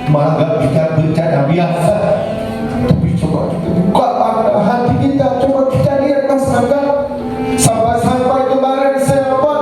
menganggap kita bencana biasa. Tapi coba kita buka hati kita, coba kita lihat masyarakat. Sampai kemarin saya buat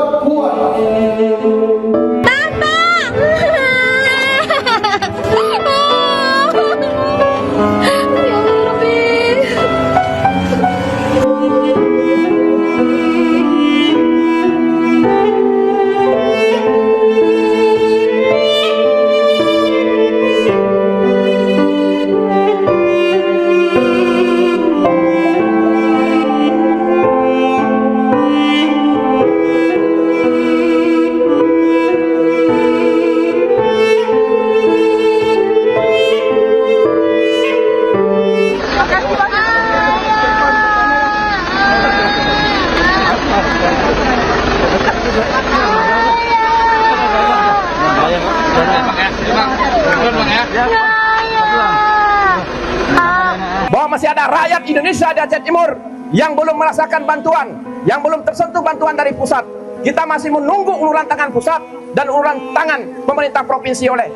bahwa masih ada rakyat Indonesia di Aceh Timur yang belum merasakan bantuan, yang belum tersentuh bantuan dari pusat. Kita masih menunggu uluran tangan pusat dan uluran tangan pemerintah provinsi oleh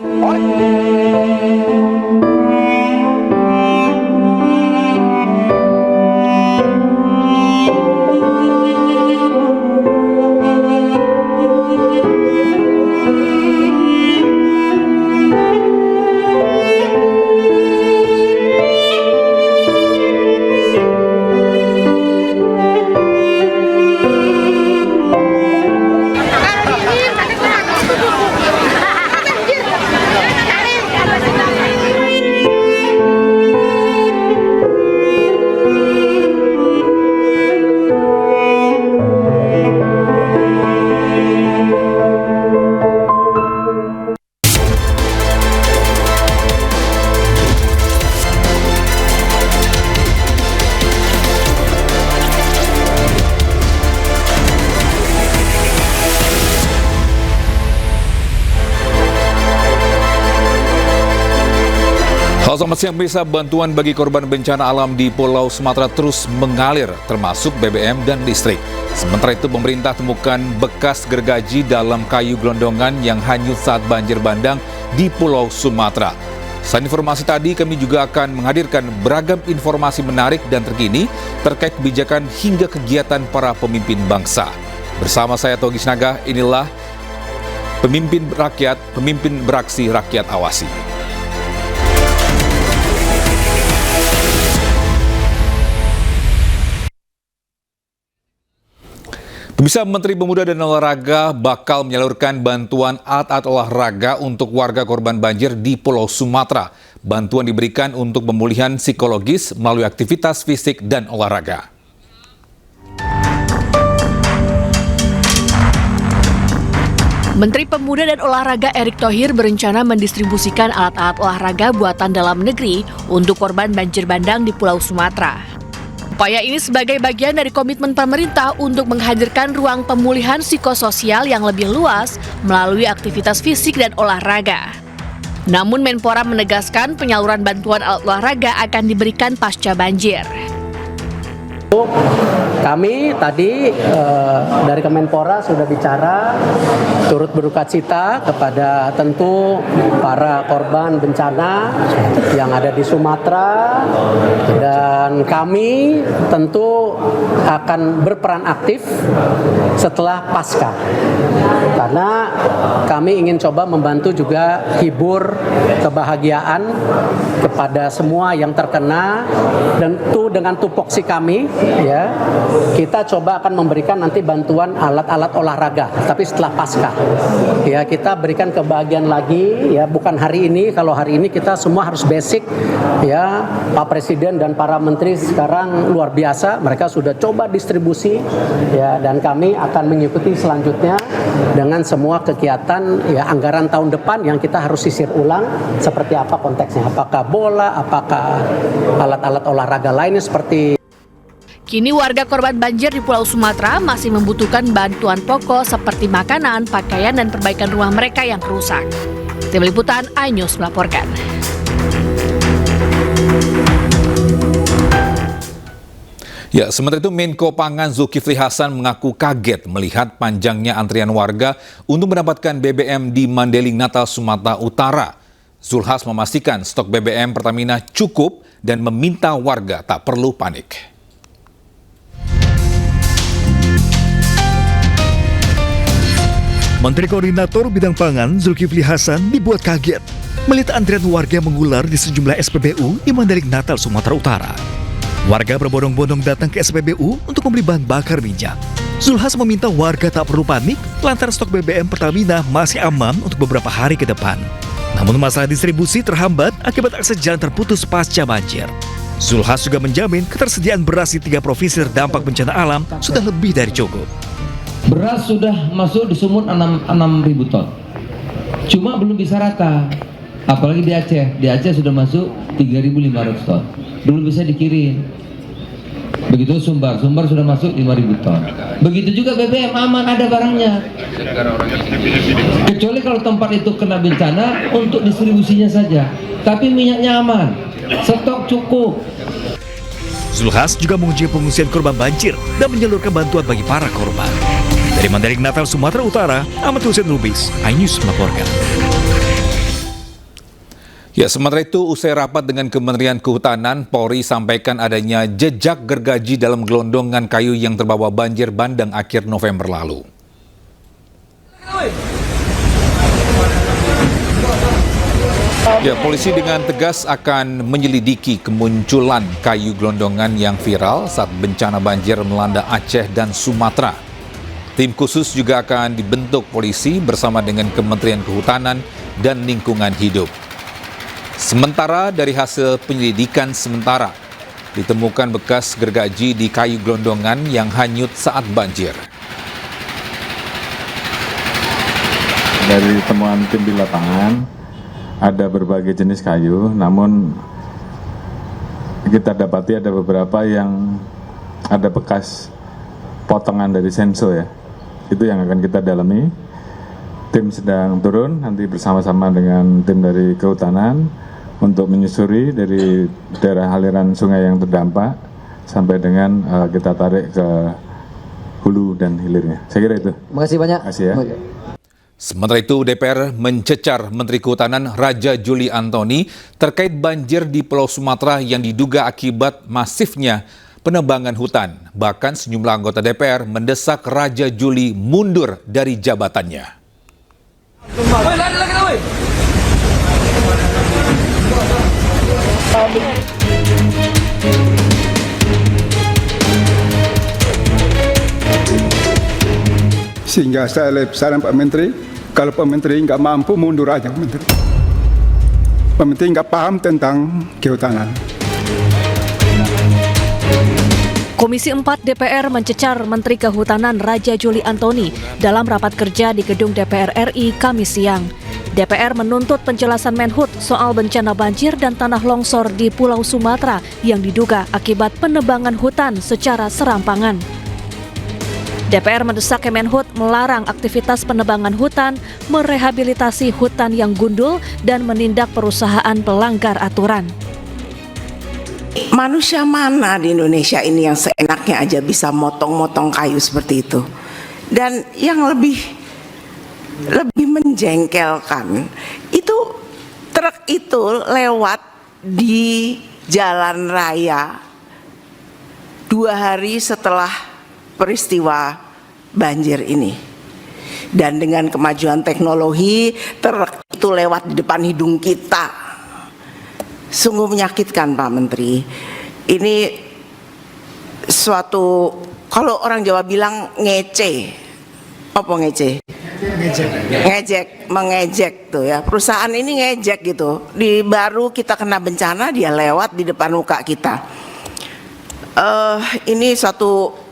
Selamat siang pemirsa, bantuan bagi korban bencana alam di Pulau Sumatera terus mengalir, termasuk BBM dan listrik. Sementara itu pemerintah temukan bekas gergaji dalam kayu gelondongan yang hanyut saat banjir bandang di Pulau Sumatera. Selain informasi tadi, kami juga akan menghadirkan beragam informasi menarik dan terkini terkait kebijakan hingga kegiatan para pemimpin bangsa. Bersama saya Togi Sinaga, inilah Pemimpin Rakyat, Pemimpin Beraksi Rakyat Awasi. Pemirsa, Menteri Pemuda dan Olahraga bakal menyalurkan bantuan alat-alat olahraga untuk warga korban banjir di Pulau Sumatera. Bantuan diberikan untuk pemulihan psikologis melalui aktivitas fisik dan olahraga. Menteri Pemuda dan Olahraga Erick Thohir berencana mendistribusikan alat-alat olahraga buatan dalam negeri untuk korban banjir bandang di Pulau Sumatera. Upaya ini sebagai bagian dari komitmen pemerintah untuk menghadirkan ruang pemulihan psikososial yang lebih luas melalui aktivitas fisik dan olahraga. Namun Menpora menegaskan penyaluran bantuan alat olahraga akan diberikan pasca banjir. Kami tadi dari Kemenpora sudah bicara turut berduka cita kepada tentu para korban bencana yang ada di Sumatera, dan kami tentu akan berperan aktif setelah pasca, karena kami ingin coba membantu juga hibur kebahagiaan kepada semua yang terkena, dan itu dengan tupoksi kami ya, kita coba akan memberikan nanti bantuan alat-alat olahraga, tapi setelah pasca ya, kita berikan kebahagiaan lagi ya, bukan hari ini. Kalau hari ini kita semua harus basic ya, Pak Presiden dan para menteri sekarang luar biasa, mereka sudah coba distribusi ya, dan kami akan mengikuti selanjutnya dengan semua kegiatan ya, anggaran tahun depan yang kita harus sisir ulang seperti apa konteksnya, apakah bola, apakah alat-alat olahraga lainnya seperti. Kini warga korban banjir di Pulau Sumatera masih membutuhkan bantuan pokok seperti makanan, pakaian, dan perbaikan rumah mereka yang rusak. Tim Liputan iNews melaporkan. Ya, sementara itu Menko Pangan Zulkifli Hasan mengaku kaget melihat panjangnya antrian warga untuk mendapatkan BBM di Mandailing, Natal, Sumatera Utara. Zulhas memastikan stok BBM Pertamina cukup dan meminta warga tak perlu panik. Menteri Koordinator Bidang Pangan Zulkifli Hasan dibuat kaget melihat antrian warga mengular di sejumlah SPBU di Mandailing Natal, Sumatera Utara. Warga berbondong-bondong datang ke SPBU untuk membeli bahan bakar minyak. Zulhas meminta warga tak perlu panik lantaran stok BBM Pertamina masih aman untuk beberapa hari ke depan. Namun masalah distribusi terhambat akibat akses jalan terputus pasca banjir. Zulhas juga menjamin ketersediaan beras di 3 provinsi terdampak bencana alam sudah lebih dari cukup. Beras sudah masuk di Sumut 6.000 ton. Cuma belum bisa rata. Apalagi di Aceh. Di Aceh sudah masuk 3.500 ton. Belum bisa dikirim. Begitu Sumbar sudah masuk 5.000 ton. Begitu juga BBM aman, ada barangnya. Kecuali kalau tempat itu kena bencana untuk distribusinya saja. Tapi minyaknya aman. Stok cukup. Zulhas juga mengunjungi pengungsian korban banjir dan menyalurkan bantuan bagi para korban. Dari Mandailing Natal, Sumatera Utara, Ahmad Hussein Lubis, iNews melaporkan. Ya, sementara itu usai rapat dengan Kementerian Kehutanan, Polri sampaikan adanya jejak gergaji dalam gelondongan kayu yang terbawa banjir bandang akhir November lalu. Ya, polisi dengan tegas akan menyelidiki kemunculan kayu gelondongan yang viral saat bencana banjir melanda Aceh dan Sumatera. Tim khusus juga akan dibentuk polisi bersama dengan Kementerian Kehutanan dan Lingkungan Hidup. Sementara dari hasil penyelidikan sementara, ditemukan bekas gergaji di kayu gelondongan yang hanyut saat banjir. Dari temuan tim di lapangan, ada berbagai jenis kayu, namun kita dapati ada beberapa yang ada bekas potongan dari senso ya. Itu yang akan kita dalami. Tim sedang turun nanti bersama-sama dengan tim dari Kehutanan untuk menyusuri dari daerah aliran sungai yang terdampak sampai dengan kita tarik ke hulu dan hilirnya. Saya kira itu. Terima kasih banyak. Terima kasih ya. Sementara itu, DPR mencecar Menteri Kehutanan Raja Juli Antoni terkait banjir di Pulau Sumatera yang diduga akibat masifnya penebangan hutan. Bahkan sejumlah anggota DPR mendesak Raja Juli mundur dari jabatannya. Sehingga saya saran Pak Menteri, kalau Pak Menteri nggak mampu mundur aja Pak Menteri. Pak Menteri nggak paham tentang kehutanan. Komisi 4 DPR mencecar Menteri Kehutanan Raja Juli Antoni dalam rapat kerja di gedung DPR RI Kamis siang. DPR menuntut penjelasan Menhub soal bencana banjir dan tanah longsor di Pulau Sumatera yang diduga akibat penebangan hutan secara serampangan. DPR mendesak Kemenhub melarang aktivitas penebangan hutan, merehabilitasi hutan yang gundul, dan menindak perusahaan pelanggar aturan. Manusia mana di Indonesia ini yang seenaknya aja bisa motong-motong kayu seperti itu? Dan yang lebih menjengkelkan, itu truk itu lewat di jalan raya 2 hari setelah peristiwa banjir ini. Dan dengan kemajuan teknologi, truk itu lewat di depan hidung kita. Sungguh menyakitkan Pak Menteri. Ini suatu, kalau orang Jawa bilang ngece. Apa ngece? Ngejek, mengejek tuh ya. Perusahaan ini ngejek gitu. Di baru kita kena bencana, dia lewat di depan muka kita. Ini suatu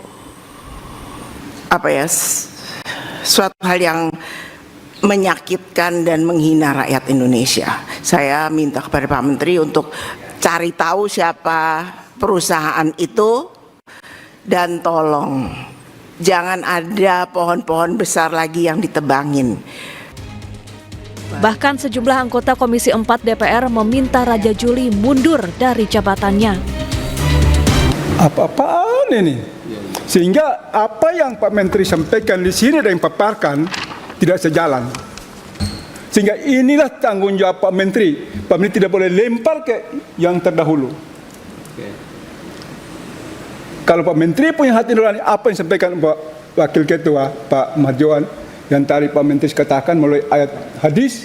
suatu hal yang menyakitkan dan menghina rakyat Indonesia. Saya minta kepada Pak Menteri untuk cari tahu siapa perusahaan itu dan tolong jangan ada pohon-pohon besar lagi yang ditebangin. Bahkan sejumlah anggota Komisi 4 DPR meminta Raja Juli mundur dari jabatannya. Apa-apaan ini? Sehingga apa yang Pak Menteri sampaikan di sini dan paparkan tidak sejalan. Sehingga inilah tanggung jawab Pak Menteri. Pak Menteri tidak boleh lempar ke yang terdahulu. Kalau Pak Menteri punya hati nurani, apa yang disampaikan Pak Wakil Ketua Pak Marjohan yang tadi Pak Menteri katakan melalui ayat hadis,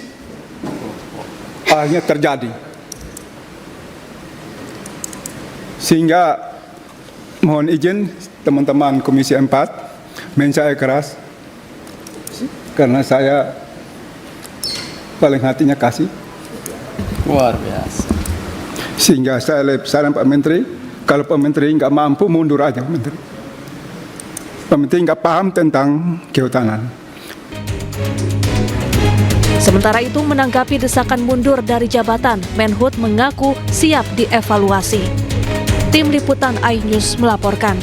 akhirnya terjadi. Sehingga mohon izin teman-teman Komisi 4, saya keras karena saya paling hatinya kasih. Luar biasa. Sehingga saya saran Pak Menteri, kalau Pak Menteri nggak mampu mundur aja Pak Menteri. Pak Menteri nggak paham tentang kehutanan. Sementara itu, menanggapi desakan mundur dari jabatan, Menhut mengaku siap dievaluasi. Tim Liputan iNews melaporkan.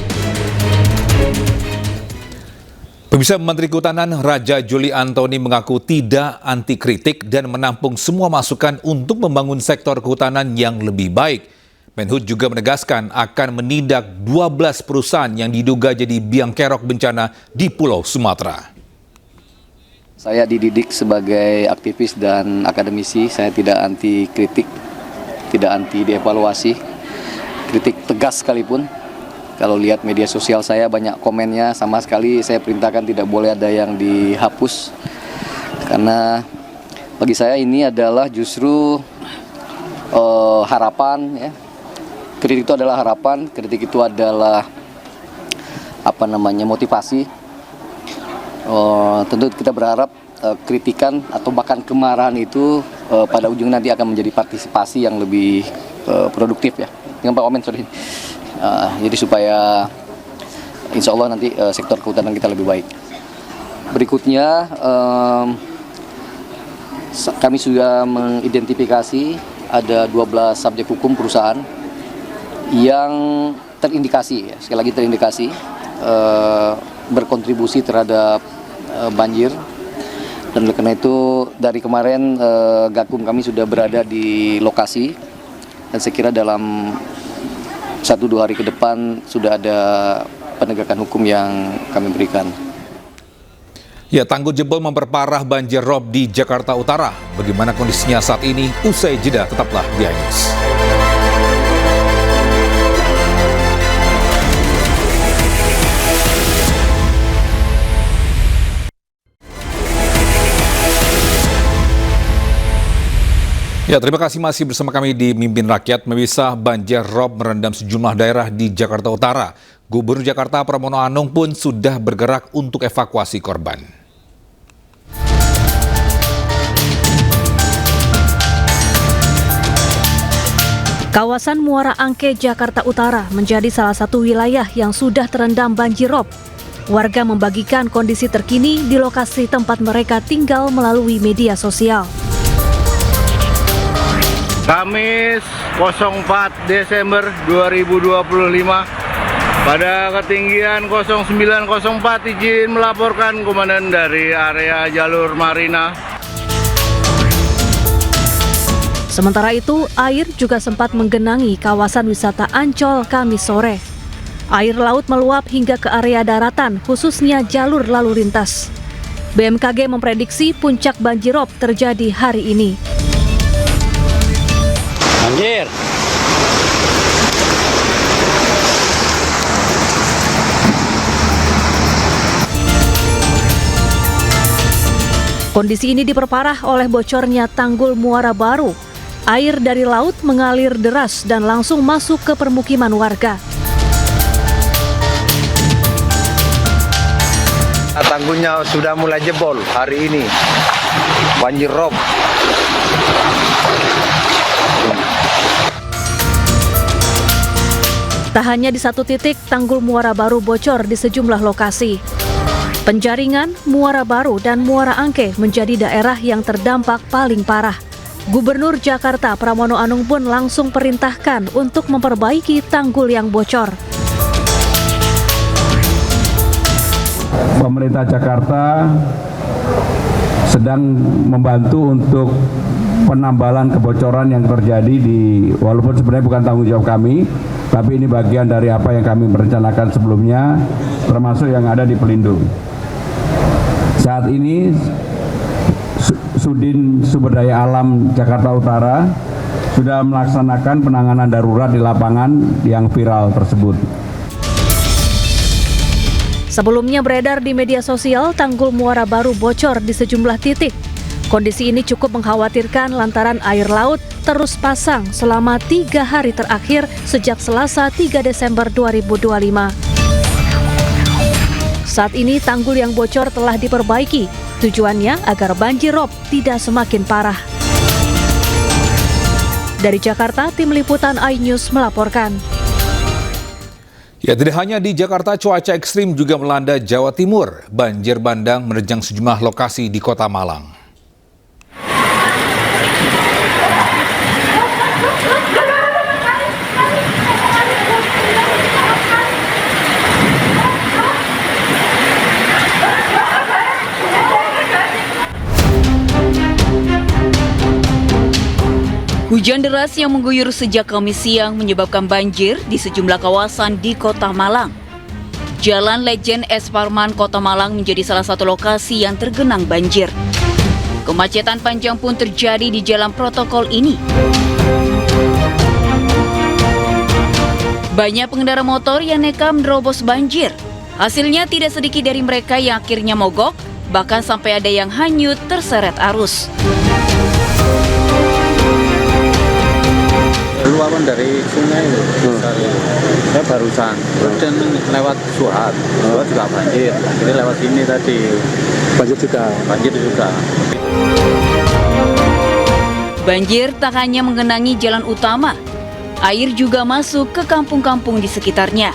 Pemirsa, Menteri Kehutanan Raja Juli Antoni mengaku tidak anti kritik dan menampung semua masukan untuk membangun sektor kehutanan yang lebih baik. Menhut juga menegaskan akan menindak 12 perusahaan yang diduga jadi biang kerok bencana di Pulau Sumatera. Saya dididik sebagai aktivis dan akademisi, saya tidak anti kritik, tidak anti dievaluasi, kritik tegas sekalipun. Kalau lihat media sosial saya banyak komennya, sama sekali saya perintahkan tidak boleh ada yang dihapus. Karena bagi saya ini adalah justru harapan, ya. Kritik itu adalah harapan, kritik itu adalah motivasi. Tentu kita berharap kritikan atau bahkan kemarahan itu pada ujungnya nanti akan menjadi partisipasi yang lebih produktif, ya. Dengan Pak Wamen, sorry. Jadi supaya insya Allah nanti sektor kehutanan kita lebih baik. Berikutnya kami sudah mengidentifikasi ada 12 subjek hukum perusahaan yang terindikasi, ya, sekali lagi terindikasi berkontribusi terhadap banjir. Dan oleh karena itu dari kemarin Gakum kami sudah berada di lokasi dan saya kira dalam 1-2 hari ke depan sudah ada penegakan hukum yang kami berikan. Ya, tanggul jebol memperparah banjir rob di Jakarta Utara. Bagaimana kondisinya saat ini? Usai jeda, tetaplah di iNews. Ya, terima kasih masih bersama kami di Mimpin Rakyat. Pemirsa, banjir rob merendam sejumlah daerah di Jakarta Utara. Gubernur Jakarta Pramono Anung pun sudah bergerak untuk evakuasi korban. Kawasan Muara Angke, Jakarta Utara menjadi salah satu wilayah yang sudah terendam banjir rob. Warga membagikan kondisi terkini di lokasi tempat mereka tinggal melalui media sosial. Kamis 04 Desember 2025 pada ketinggian 0904 izin melaporkan komandan dari area jalur Marina. Sementara itu, air juga sempat menggenangi kawasan wisata Ancol Kamis sore. Air laut meluap hingga ke area daratan, khususnya jalur lalu lintas. BMKG memprediksi puncak banjirop terjadi hari ini. Banjir. Kondisi ini diperparah oleh bocornya tanggul Muara Baru. Air dari laut mengalir deras dan langsung masuk ke permukiman warga. Tanggulnya sudah mulai jebol hari ini. Banjir rob. Tak hanya di satu titik, tanggul Muara Baru bocor di sejumlah lokasi. Penjaringan, Muara Baru, dan Muara Angke menjadi daerah yang terdampak paling parah. Gubernur Jakarta Pramono Anung pun langsung perintahkan untuk memperbaiki tanggul yang bocor. Pemerintah Jakarta sedang membantu untuk penambalan kebocoran yang terjadi walaupun sebenarnya bukan tanggung jawab kami, tapi ini bagian dari apa yang kami merencanakan sebelumnya, termasuk yang ada di Pelindung. Saat ini Sudin Sumber Daya Alam Jakarta Utara sudah melaksanakan penanganan darurat di lapangan yang viral tersebut. Sebelumnya beredar di media sosial tanggul Muara Baru bocor di sejumlah titik. Kondisi ini cukup mengkhawatirkan lantaran air laut terus pasang selama 3 hari terakhir sejak Selasa 3 Desember 2025. Saat ini tanggul yang bocor telah diperbaiki, tujuannya agar banjir rob tidak semakin parah. Dari Jakarta, tim liputan iNews melaporkan. Ya, tidak hanya di Jakarta, cuaca ekstrim juga melanda Jawa Timur. Banjir bandang menerjang sejumlah lokasi di Kota Malang. Hujan deras yang mengguyur sejak Kamis siang menyebabkan banjir di sejumlah kawasan di Kota Malang. Jalan Lejen S. Parman, Kota Malang menjadi salah satu lokasi yang tergenang banjir. Kemacetan panjang pun terjadi di jalan protokol ini. Banyak pengendara motor yang nekat menerobos banjir. Hasilnya tidak sedikit dari mereka yang akhirnya mogok, bahkan sampai ada yang hanyut terseret arus. Luapan dari sungai itu, saya barusan dan lewat Suhat, juga banjir. Jadi lewat sini tadi banjir juga. Banjir tak hanya menggenangi jalan utama, air juga masuk ke kampung-kampung di sekitarnya.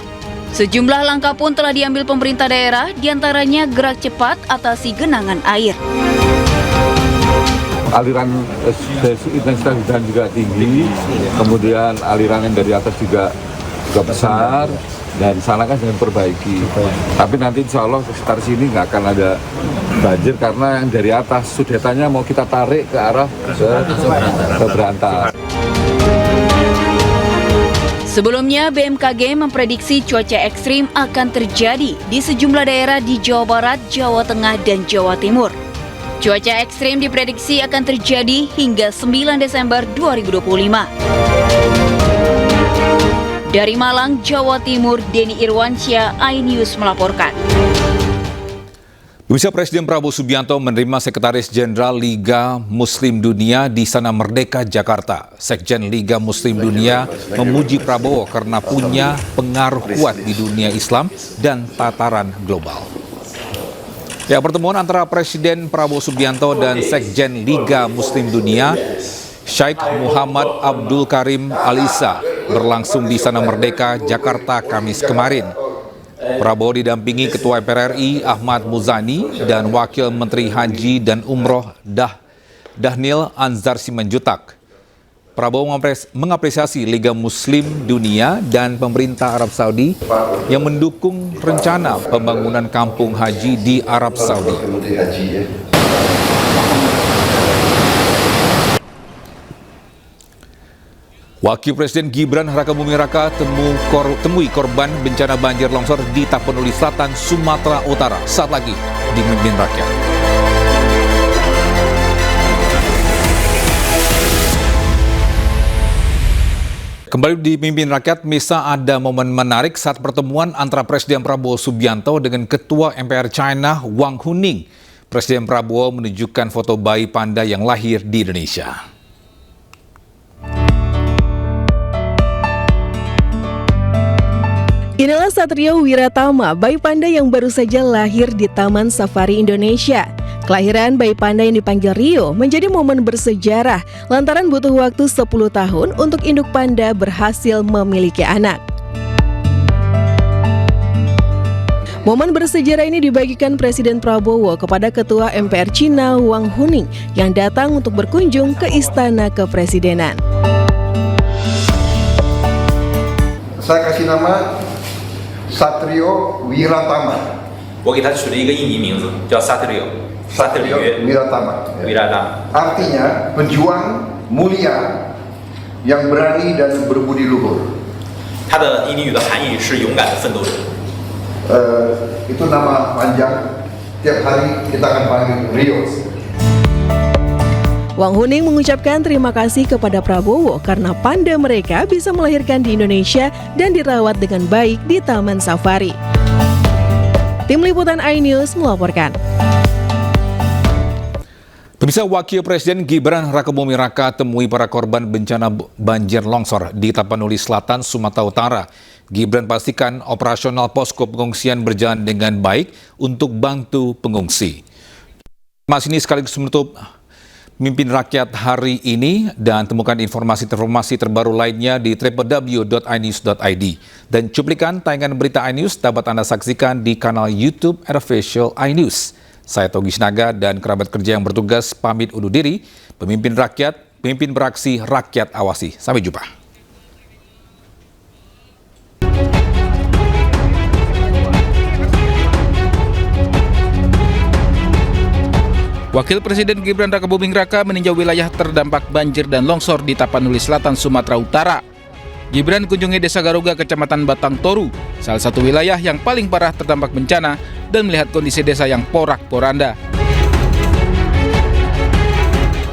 Sejumlah langkah pun telah diambil pemerintah daerah, diantaranya gerak cepat atasi genangan air. Aliran intensitas hujan juga tinggi, kemudian aliran yang dari atas juga besar, dan sana kan sedang perbaiki. Tapi nanti insya Allah sekitar sini nggak akan ada banjir karena yang dari atas sudetannya mau kita tarik ke arah ke Berantas. Sebelumnya, BMKG memprediksi cuaca ekstrim akan terjadi di sejumlah daerah di Jawa Barat, Jawa Tengah, dan Jawa Timur. Cuaca ekstrim diprediksi akan terjadi hingga 9 Desember 2025. Dari Malang, Jawa Timur, Denny Irwansyah, iNews melaporkan. Pemirsa, Presiden Prabowo Subianto menerima Sekretaris Jenderal Liga Muslim Dunia di Sana Merdeka, Jakarta. Sekjen Liga Muslim Dunia memuji Prabowo karena punya pengaruh kuat di dunia Islam dan tataran global. Ya, pertemuan antara Presiden Prabowo Subianto dan Sekjen Liga Muslim Dunia, Syekh Muhammad Abdul Karim Al-Isa, berlangsung di Sana Merdeka, Jakarta, Kamis kemarin. Prabowo didampingi Ketua MPR RI Ahmad Muzani dan Wakil Menteri Haji dan Umroh Dhanil Anzar Simanjutak. Prabowo mengapresiasi Liga Muslim Dunia dan pemerintah Arab Saudi yang mendukung rencana pembangunan kampung haji di Arab Saudi. Wakil Presiden Gibran Rakabuming Raka temui korban bencana banjir longsor di Tapanuli Selatan, Sumatera Utara. Saat lagi di Mimpin Rakyat. Kembali di Mimpin Rakyat, Misa, ada momen menarik saat pertemuan antara Presiden Prabowo Subianto dengan Ketua MPR China Wang Huning. Presiden Prabowo menunjukkan foto bayi panda yang lahir di Indonesia. Inilah Satrio Wiratama, bayi panda yang baru saja lahir di Taman Safari Indonesia. Kelahiran bayi panda yang dipanggil Rio menjadi momen bersejarah lantaran butuh waktu 10 tahun untuk induk panda berhasil memiliki anak. Momen bersejarah ini dibagikan Presiden Prabowo kepada Ketua MPR Cina Wang Huning yang datang untuk berkunjung ke Istana Kepresidenan. Saya kasih nama Satrio Wiratama. 我给他取了一个印尼名字，叫 Satrio Wiratama. Wiratama. Artinya pejuang mulia yang berani dan berbudi luhur. 它的印尼语的含义是勇敢的奋斗者。 Itu nama panjang. Tiap hari kita akan panggil Rio. Wang Huning mengucapkan terima kasih kepada Prabowo karena panda mereka bisa melahirkan di Indonesia dan dirawat dengan baik di Taman Safari. Tim Liputan iNews melaporkan. Pemirsa, Wakil Presiden Gibran Rakebuming Raka temui para korban bencana banjir longsor di Tapanuli Selatan, Sumatera Utara. Gibran pastikan operasional posko pengungsian berjalan dengan baik untuk bantu pengungsi. Mas ini sekaligus menutup Mimpin Rakyat hari ini, dan temukan informasi terbaru lainnya di www.inews.id. Dan cuplikan tayangan berita iNews dapat Anda saksikan di kanal YouTube Official iNews. Saya Togi Sinaga dan kerabat kerja yang bertugas pamit undur diri. Pemimpin rakyat, pemimpin beraksi, rakyat awasi. Sampai jumpa. Wakil Presiden Gibran Rakebuming Raka meninjau wilayah terdampak banjir dan longsor di Tapanuli Selatan, Sumatera Utara. Gibran kunjungi Desa Garuga, Kecamatan Batang Toru, salah satu wilayah yang paling parah terdampak bencana, dan melihat kondisi desa yang porak-poranda.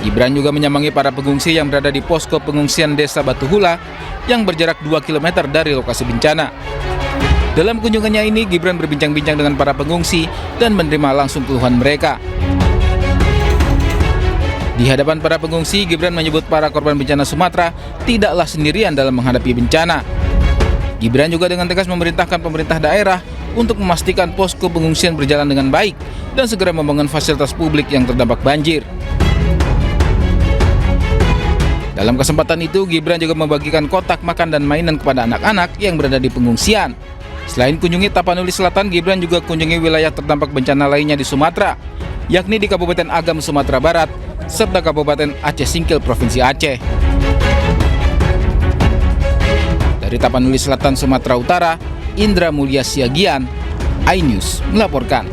Gibran juga menyambangi para pengungsi yang berada di posko pengungsian Desa Batu Hula yang berjarak 2 km dari lokasi bencana. Dalam kunjungannya ini, Gibran berbincang-bincang dengan para pengungsi dan menerima langsung keluhan mereka. Di hadapan para pengungsi, Gibran menyebut para korban bencana Sumatera tidaklah sendirian dalam menghadapi bencana. Gibran juga dengan tegas memerintahkan pemerintah daerah untuk memastikan posko pengungsian berjalan dengan baik dan segera membangun fasilitas publik yang terdampak banjir. Dalam kesempatan itu, Gibran juga membagikan kotak makan dan mainan kepada anak-anak yang berada di pengungsian. Selain kunjungi Tapanuli Selatan, Gibran juga kunjungi wilayah terdampak bencana lainnya di Sumatera, yakni di Kabupaten Agam, Sumatera Barat, serta Kabupaten Aceh Singkil, Provinsi Aceh. Dari Tapanuli Selatan, Sumatera Utara, Indra Mulya Siagian, iNews melaporkan.